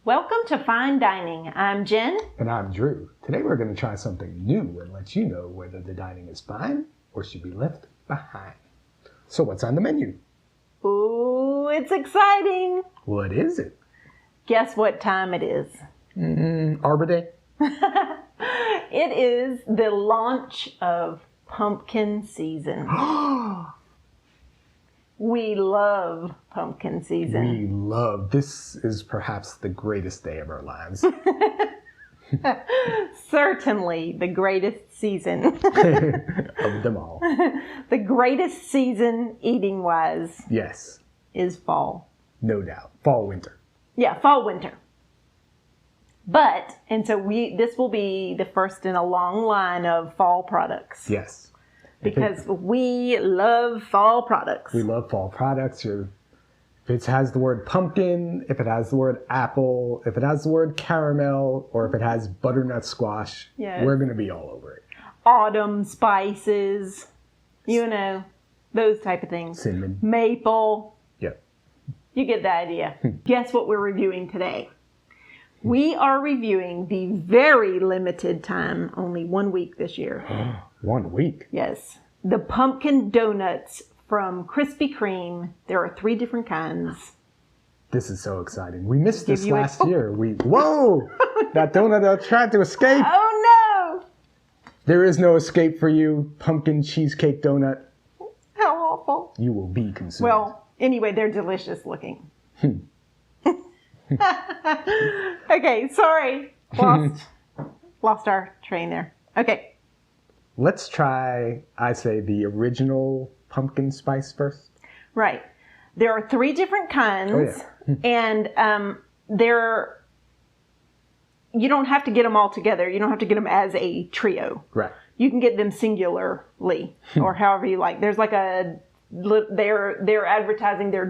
Welcome to Fein Dining. I'm Jen. And I'm Drew. Today we're going to try something new and let you know whether the dining is fine or should be left behind. So what's on the menu? Ooh, it's exciting. What is it? Guess what time it is? Arbor Day? It is the launch of pumpkin season. We love pumpkin season. This is perhaps the greatest day of our lives. Certainly the greatest season. Of them all. The greatest season eating-wise. Yes. Is fall. No doubt. Fall, winter. Yeah, fall, winter. This will be the first in a long line of fall products. Yes. Because we love fall products. We love fall products. If it has the word pumpkin, if it has the word apple, if it has the word caramel, or if it has butternut squash, yes. We're going to be all over it. Autumn spices, those type of things. Cinnamon. Maple. Yep. You get the idea. Guess what we're reviewing today? We are reviewing the very limited time, only 1 week this year. 1 week? Yes. The pumpkin donuts from Krispy Kreme. There are 3 different kinds. This is so exciting. We missed this last year. Whoa! That donut tried to escape. Oh no! There is no escape for you, pumpkin cheesecake donut. How awful. You will be consumed. Well, anyway, they're delicious looking. Okay, sorry. Lost our train there. Okay. Let's try, I say, the original pumpkin spice first. Right. There are 3 different kinds. Oh, yeah. And you don't have to get them all together. You don't have to get them as a trio. Right. You can get them singularly or however you like. There's like they're advertising their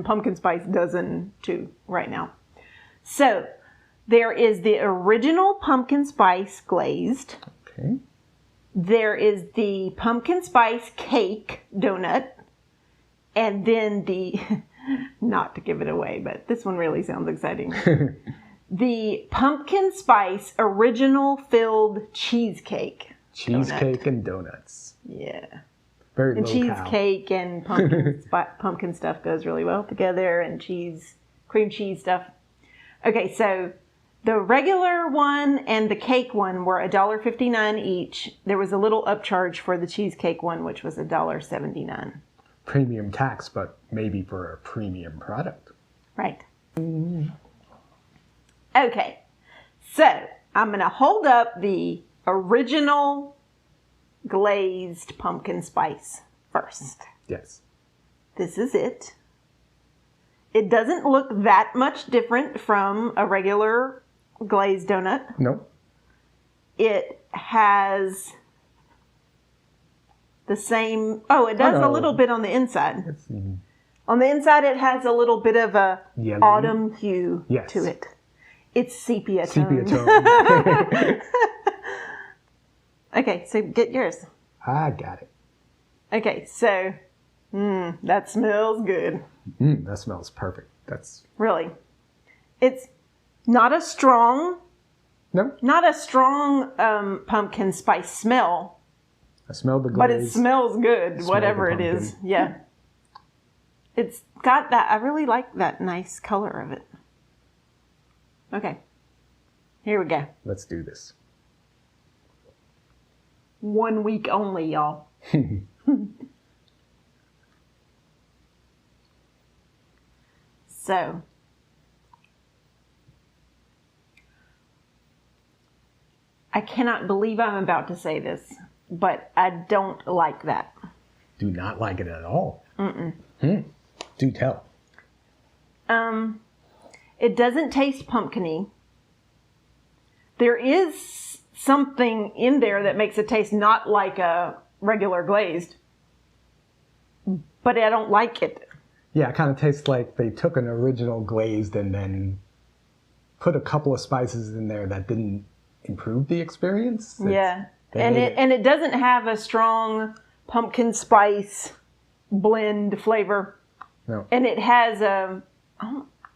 pumpkin spice dozen too right now. So there is the original pumpkin spice glazed. Okay. There is the pumpkin spice cake donut. And then not to give it away, but this one really sounds exciting. The pumpkin spice original filled cheesecake. Cheesecake donut. And donuts. Yeah. Very and low cheesecake and pumpkin stuff goes really well together, and cream cheese stuff. Okay, so the regular one and the cake one were $1.59 each. There was a little upcharge for the cheesecake one, which was $1.79. Premium tax, but maybe for a premium product. Right. Okay, so I'm going to hold up the original glazed pumpkin spice first. Yes. This is it. It doesn't look that much different from a regular glazed donut. Nope. It has the same... Oh, it does a little bit on the inside. Let's see. On the inside, it has a little bit of a Yellow. Autumn hue Yes. to it. It's sepia tone. Sepia tone. Okay, so get yours. I got it. Okay, so that smells good. That smells perfect. Really. It's not a strong pumpkin spice smell. I smell the glaze. But it smells good, whatever it is. Yeah. It's got that. I really like that nice color of it. Okay. Here we go. Let's do this. 1 week only, y'all. So, I cannot believe I'm about to say this, but I don't like that. Do not like it at all. Do tell. It doesn't taste pumpkin-y. There is something in there that makes it taste not like a regular glazed, but I don't like it. Yeah, it kind of tastes like they took an original glazed and then put a couple of spices in there that didn't improve the experience. And it doesn't have a strong pumpkin spice blend flavor. No. And it has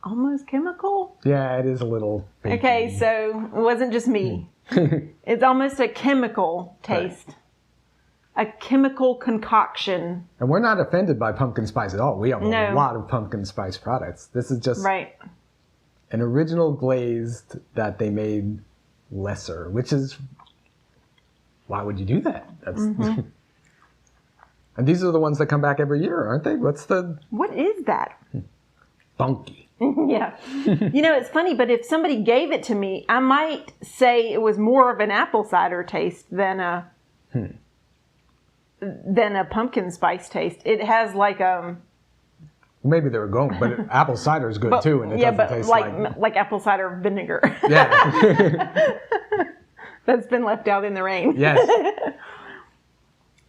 almost chemical. Yeah, it is a little bakey. Okay, so it wasn't just me. It's almost a chemical taste. Right. A chemical concoction. And we're not offended by pumpkin spice at all. We have a lot of pumpkin spice products. This is just an original glazed that they made lesser, which is, why would you do that? That's And these are the ones that come back every year, aren't they? What is that? Funky. Yeah. It's funny, but if somebody gave it to me, I might say it was more of an apple cider taste than a pumpkin spice taste. It has like maybe they were going, but apple cider is good too, and it doesn't taste like apple cider vinegar. Yeah. That's been left out in the rain. Yes.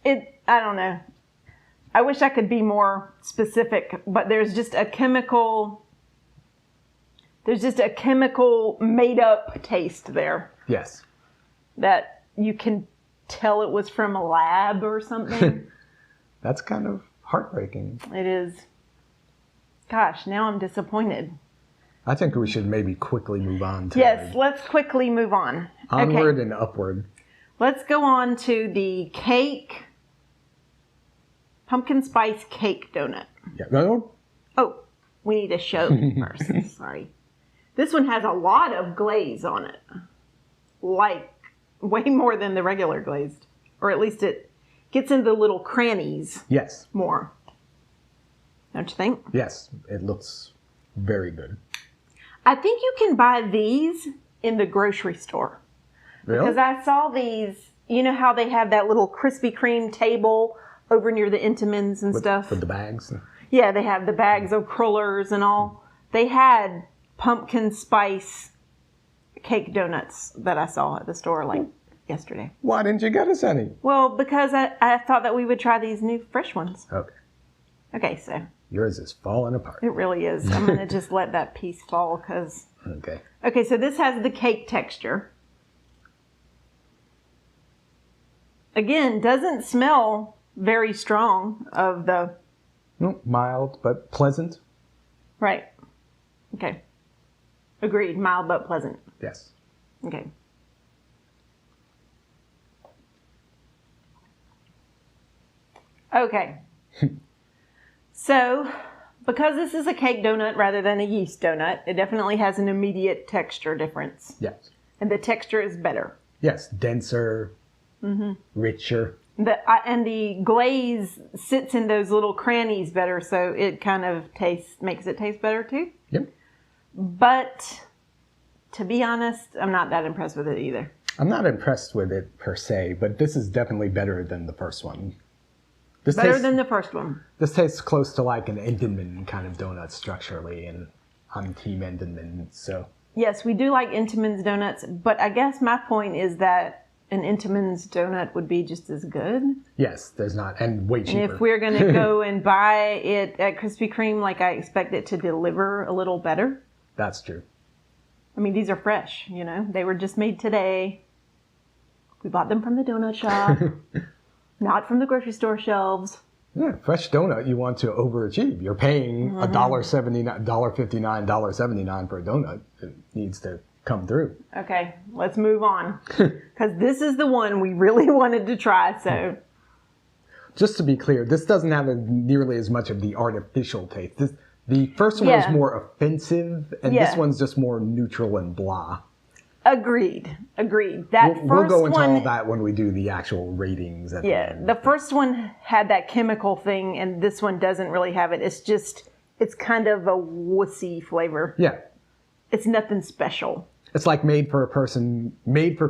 I don't know. I wish I could be more specific, but there's just a chemical made up taste there. Yes. That you can tell it was from a lab or something. That's kind of heartbreaking. It is. Gosh, now I'm disappointed. I think we should maybe quickly move on to let's quickly move on. Onward and upward. Let's go on to the cake. Pumpkin spice cake donut. Yeah. No. Oh, we need to show first. Sorry. This one has a lot of glaze on it. Like, way more than the regular glazed. Or at least it gets into the little crannies. Yes. More. Don't you think? Yes. It looks very good. I think you can buy these in the grocery store. Really? Because I saw these, you know how they have that little Krispy Kreme table over near the Entenmann's and stuff? With the bags? Yeah, they have the bags of crullers and all. They had pumpkin spice cake donuts that I saw at the store like yesterday. Why didn't you get us any? Well, because I thought that we would try these new fresh ones. Okay. Okay, so. Yours is falling apart. It really is. I'm going to just let that piece fall because. Okay. Okay, so this has the cake texture. Again, doesn't smell very strong of the... No, mild but pleasant. Right. Okay. Agreed. Mild but pleasant. Yes. Okay. Okay. So, because this is a cake donut rather than a yeast donut, it definitely has an immediate texture difference. Yes. And the texture is better. Yes, denser, richer. And the glaze sits in those little crannies better, so it kind of makes it taste better too. Yep. But to be honest, I'm not that impressed with it either. I'm not impressed with it per se, but this is definitely better than the first one. Better than the first one. This tastes close to like an Entenmann kind of donut structurally, and I'm Team Entenmann, so. Yes, we do like Entenmann's donuts, but I guess my point is that an Entenmann's donut would be just as good. Yes, there's not, and way cheaper. And if we're going to go and buy it at Krispy Kreme, like I expect it to deliver a little better. That's true. I mean, these are fresh, you know. They were just made today. We bought them from the donut shop, not from the grocery store shelves. Yeah, fresh donut, you want to overachieve. You're paying $1.79, $1.59, $1.79 for a donut. It needs to come through. Okay, let's move on. Because this is the one we really wanted to try, so. Just to be clear, this doesn't have nearly as much of the artificial taste. The first one is more offensive, and this one's just more neutral and blah. Agreed. We'll go into all that when we do the actual ratings. At the end. The first one had that chemical thing, and this one doesn't really have it. It's kind of a wussy flavor. Yeah. It's nothing special. It's like made for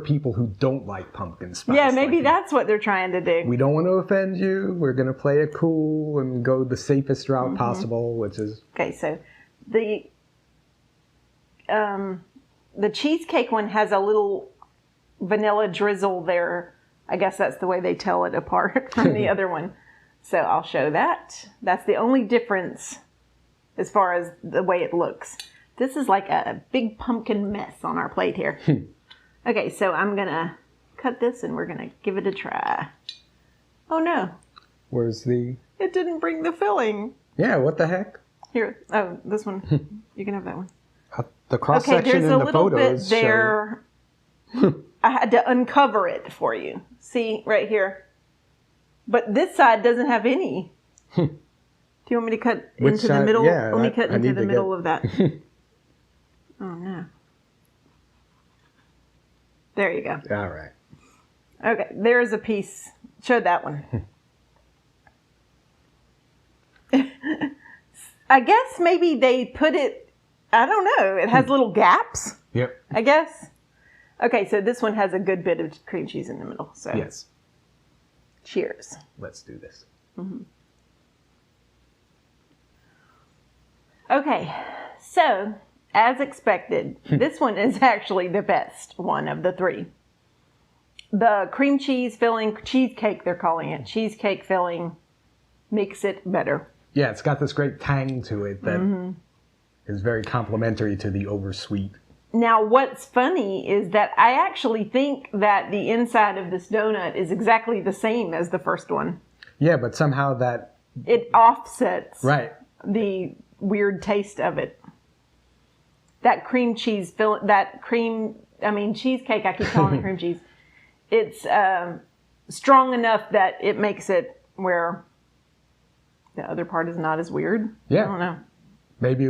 people who don't like pumpkin spice. Yeah, maybe that's what they're trying to do. We don't want to offend you. We're going to play it cool and go the safest route possible, which is... Okay, so the cheesecake one has a little vanilla drizzle there. I guess that's the way they tell it apart from the other one. So I'll show that. That's the only difference as far as the way it looks. This is like a big pumpkin mess on our plate here. Okay, so I'm going to cut this and we're going to give it a try. Oh no. Where's the... It didn't bring the filling. Yeah, what the heck? Here. Oh, this one. You can have that one. The cross section in the photos there. I had to uncover it for you. See right here. But this side doesn't have any. Do you want me to cut into the middle? Yeah, let me cut into the middle of that. Oh no. There you go. All right. Okay, there's a piece. Show that one. I guess maybe they put it, I don't know, it has little gaps. Yep. I guess. Okay, so this one has a good bit of cream cheese in the middle. So yes. Cheers. Let's do this. Mm-hmm. Okay, so as expected, this one is actually the best one of the three. The cream cheese filling, cheesecake they're calling it, cheesecake filling makes it better. Yeah, it's got this great tang to it that is very complementary to the oversweet. Now, what's funny is that I actually think that the inside of this donut is exactly the same as the first one. Yeah, but somehow that... It offsets the weird taste of it. That cream cheese, cheesecake, I keep calling it cream cheese. It's strong enough that it makes it where the other part is not as weird. Yeah. I don't know. Maybe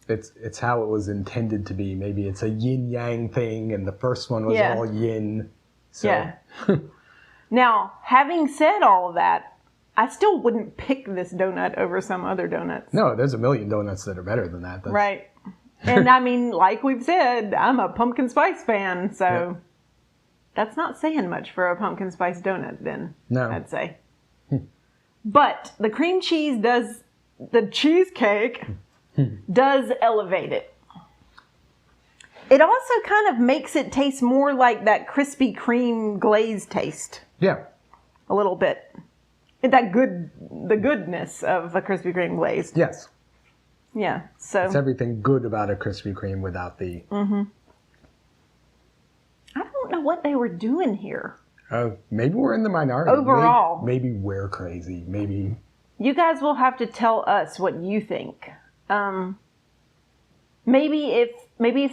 it's how it was intended to be. Maybe it's a yin-yang thing, and the first one was all yin. So. Yeah. Now, having said all of that, I still wouldn't pick this donut over some other donuts. No, there's a million donuts that are better than that. Right. And I mean, like we've said, I'm a pumpkin spice fan, so that's not saying much for a pumpkin spice donut then, I'd say. But the cream cheese the cheesecake does elevate it. It also kind of makes it taste more like that Krispy Kreme glazed taste. Yeah. A little bit. The goodness of a Krispy Kreme glazed. Yes. Yeah, so... It's everything good about a Krispy Kreme without the... I don't know what they were doing here. Maybe we're in the minority. Overall. Maybe we're crazy. Maybe... You guys will have to tell us what you think. Maybe if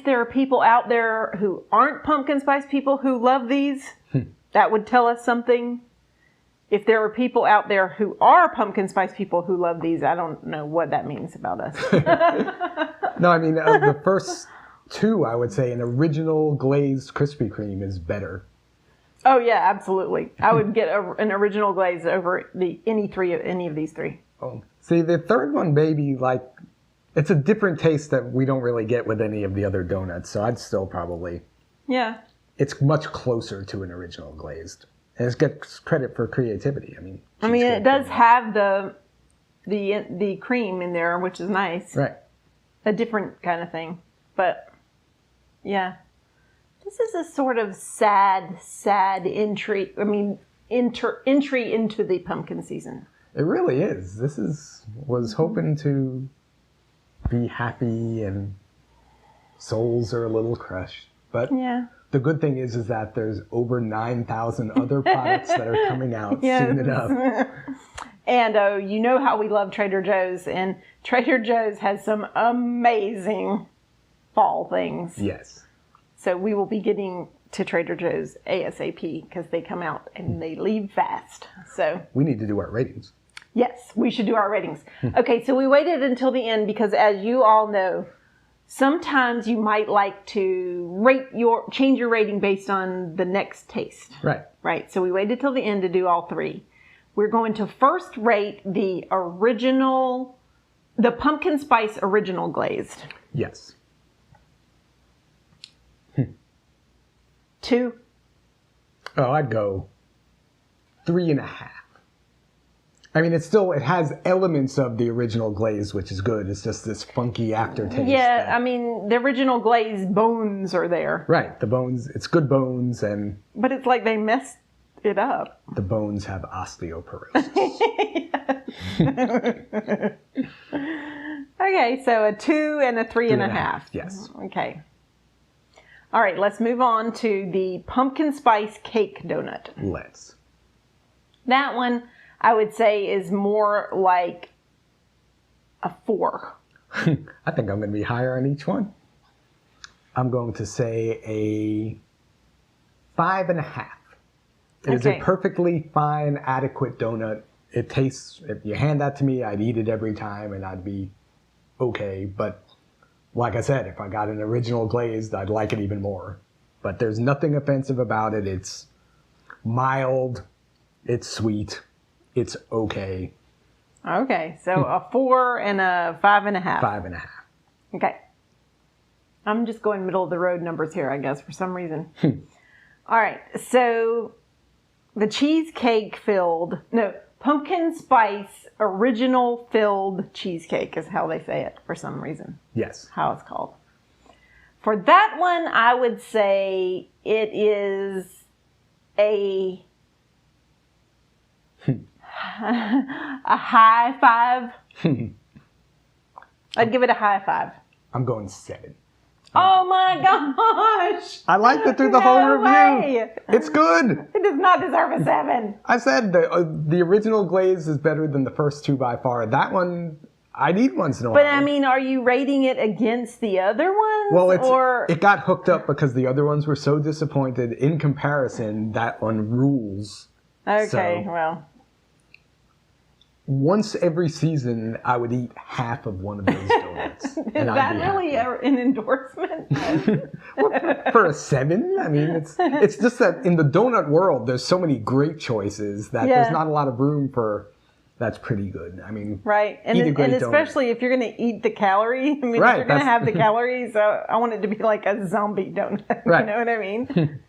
there are people out there who aren't pumpkin spice people who love these, that would tell us something. If there are people out there who are pumpkin spice people who love these, I don't know what that means about us. No, I mean, the first two, I would say an original glazed Krispy Kreme is better. Oh, yeah, absolutely. I would get an original glaze over any of these three. Oh. See, the third one, maybe, like, it's a different taste that we don't really get with any of the other donuts, so I'd still probably... Yeah. It's much closer to an original glazed. And it gets credit for creativity. I mean, it does have the cream in there, which is nice. Right. A different kind of thing. But, yeah. This is a sort of sad entry. I mean, entry into the pumpkin season. It really is. Was hoping to be happy and souls are a little crushed. But yeah. The good thing is that there's over 9,000 other products that are coming out soon enough. And you know how we love Trader Joe's, and Trader Joe's has some amazing fall things. Yes. So we will be getting to Trader Joe's ASAP because they come out and they leave fast. So we need to do our ratings. Yes, we should do our ratings. Okay, so we waited until the end because, as you all know, sometimes you might like to change your rating based on the next taste. Right. Right. So we waited till the end to do all three. We're going to first rate the Pumpkin Spice Original Glazed. Yes. 2. Oh, I'd go 3.5. I mean, it has elements of the original glaze, which is good. It's just this funky aftertaste. Yeah, I mean, the original glaze bones are there. Right, the bones, it's good bones, but it's like they messed it up. The bones have osteoporosis. Okay, so a 2 and a 3.5. Yes. Okay. All right, let's move on to the pumpkin spice cake donut. Let's. That one, I would say, is more like a 4. I think I'm going to be higher on each one. I'm going to say a 5.5. It is a perfectly fine, adequate donut. It tastes, if you hand that to me, I'd eat it every time and I'd be okay. But like I said, if I got an original glazed, I'd like it even more. But there's nothing offensive about it. It's mild. It's sweet. It's okay. Okay, so a 4 and a 5.5. 5.5. Okay. I'm just going middle of the road numbers here, I guess, for some reason. All right, so the cheesecake pumpkin spice original filled cheesecake is how they say it for some reason. Yes. How it's called. For that one, I would say it is a high 5. I'd give it a high 5. I'm going 7. Oh my gosh! I liked it through the whole review. Way. It's good. It does not deserve a 7. I said the original glaze is better than the first two by far. That one, I'd eat once in a while. But I mean, are you rating it against the other ones? Well, it got hooked up because the other ones were so disappointed. In comparison, that one rules. Okay, well. Once every season, I would eat half of one of those donuts. Is that really an endorsement? Well, for a 7, I mean, it's just that in the donut world, there's so many great choices that there's not a lot of room for. That's pretty good. I mean, right, and especially if you're going to eat the calorie. I mean, if you're going to have the calories, I want it to be like a zombie donut. Right. You know what I mean?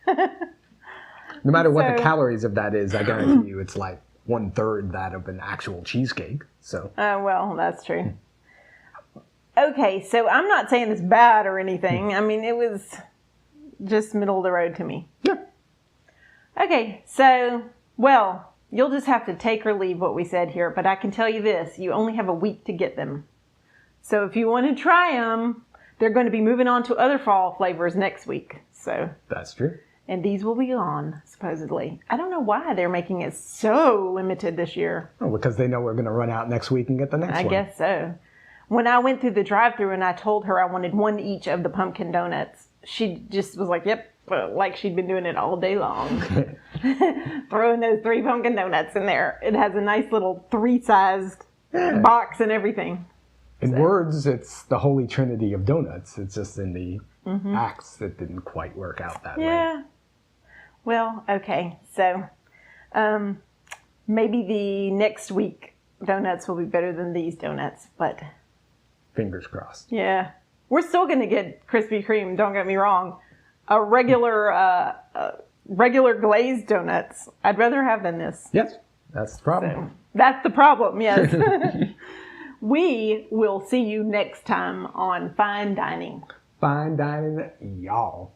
No matter what the calories of that is, I guarantee you, it's like 1/3 that of an actual cheesecake. So. Well, that's true. Okay, so I'm not saying it's bad or anything. I mean, it was just middle of the road to me. Yeah. Okay, so, well, you'll just have to take or leave what we said here, but I can tell you this, you only have a week to get them. So if you want to try them, they're going to be moving on to other fall flavors next week. So. That's true. And these will be gone, supposedly. I don't know why they're making it so limited this year. Oh, because they know we're going to run out next week and get the next one. I guess so. When I went through the drive-thru and I told her I wanted one each of the pumpkin donuts, she just was like, yep, like she'd been doing it all day long. Throwing those 3 pumpkin donuts in there. It has a nice little 3-sized box and everything. In words, it's the holy trinity of donuts. It's just in the acts that didn't quite work out that way. Yeah. Well, okay. So maybe the next week donuts will be better than these donuts, but... Fingers crossed. Yeah. We're still going to get Krispy Kreme, don't get me wrong. A regular glazed donuts, I'd rather have than this. Yes, that's the problem. So, that's the problem, yes. We will see you next time on Fein Dining. Fein Dining, y'all.